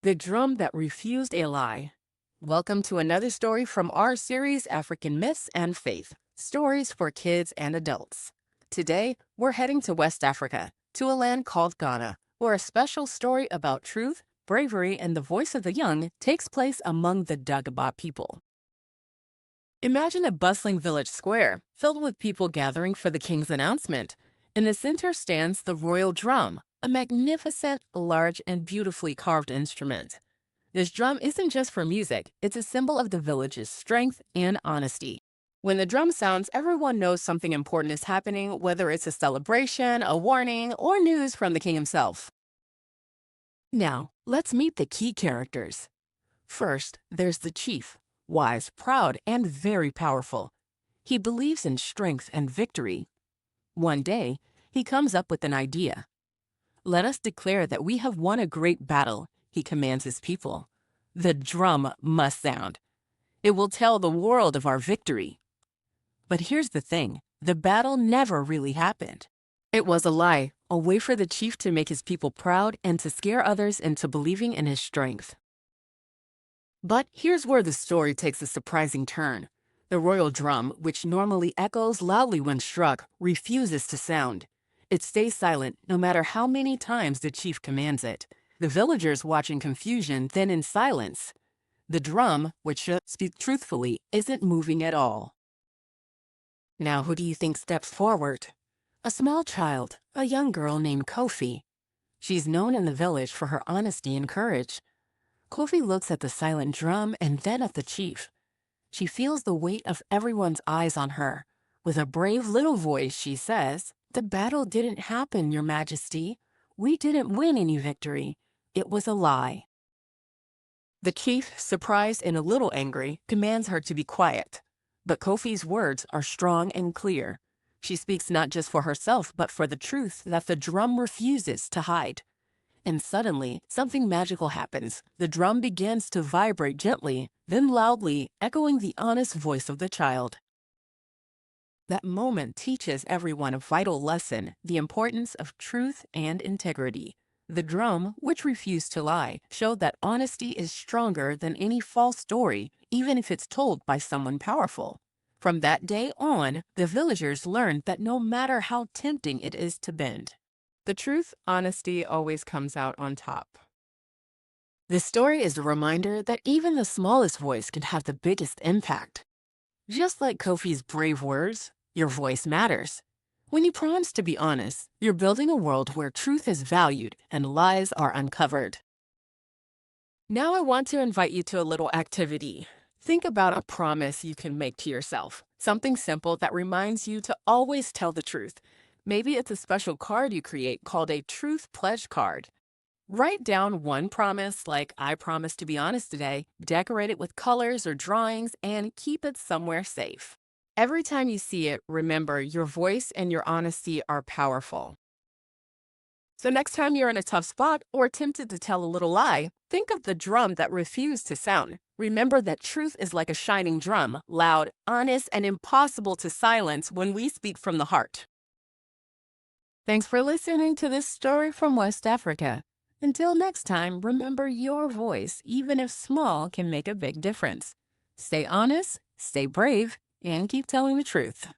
The drum that refused a lie. Welcome to another story from our series, African Myths and Faith, stories for kids and adults. Today, we're heading to West Africa, to a land called Ghana, where a special story about truth, bravery, and the voice of the young takes place among the Dagaba people. Imagine a bustling village square, filled with people gathering for the king's announcement. In the center stands the royal drum, a magnificent, large, and beautifully carved instrument. This drum isn't just for music, it's a symbol of the village's strength and honesty. When the drum sounds, everyone knows something important is happening, whether it's a celebration, a warning, or news from the king himself. Now, let's meet the key characters. First, there's the chief, wise, proud, and very powerful. He believes in strength and victory. One day, he comes up with an idea. "Let us declare that we have won a great battle," he commands his people. "The drum must sound. It will tell the world of our victory." But here's the thing, the battle never really happened. It was a lie, a way for the chief to make his people proud and to scare others into believing in his strength. But here's where the story takes a surprising turn. The royal drum, which normally echoes loudly when struck, refuses to sound. It stays silent no matter how many times the chief commands it. The villagers watch in confusion, then in silence. The drum, which should speak truthfully, isn't moving at all. Now who do you think steps forward? A small child, a young girl named Kofi. She's known in the village for her honesty and courage. Kofi looks at the silent drum and then at the chief. She feels the weight of everyone's eyes on her. With a brave little voice, she says, "The battle didn't happen, Your Majesty. We didn't win any victory. It was a lie." The chief, surprised and a little angry, commands her to be quiet. But Kofi's words are strong and clear. She speaks not just for herself, but for the truth that the drum refuses to hide. And suddenly, something magical happens. The drum begins to vibrate gently, then loudly, echoing the honest voice of the child. That moment teaches everyone a vital lesson, the importance of truth and integrity. The drum, which refused to lie, showed that honesty is stronger than any false story, even if it's told by someone powerful. From that day on, the villagers learned that no matter how tempting it is to bend, the truth, honesty always comes out on top. This story is a reminder that even the smallest voice can have the biggest impact. Just like Kofi's brave words, your voice matters. When you promise to be honest, you're building a world where truth is valued and lies are uncovered. Now I want to invite you to a little activity. Think about a promise you can make to yourself, something simple that reminds you to always tell the truth. Maybe it's a special card you create called a Truth Pledge card. Write down one promise like, "I promise to be honest today," decorate it with colors or drawings, and keep it somewhere safe. Every time you see it, remember your voice and your honesty are powerful. So next time you're in a tough spot or tempted to tell a little lie, think of the drum that refused to sound. Remember that truth is like a shining drum, loud, honest, and impossible to silence when we speak from the heart. Thanks for listening to this story from West Africa. Until next time, remember your voice, even if small, can make a big difference. Stay honest, stay brave, and keep telling the truth.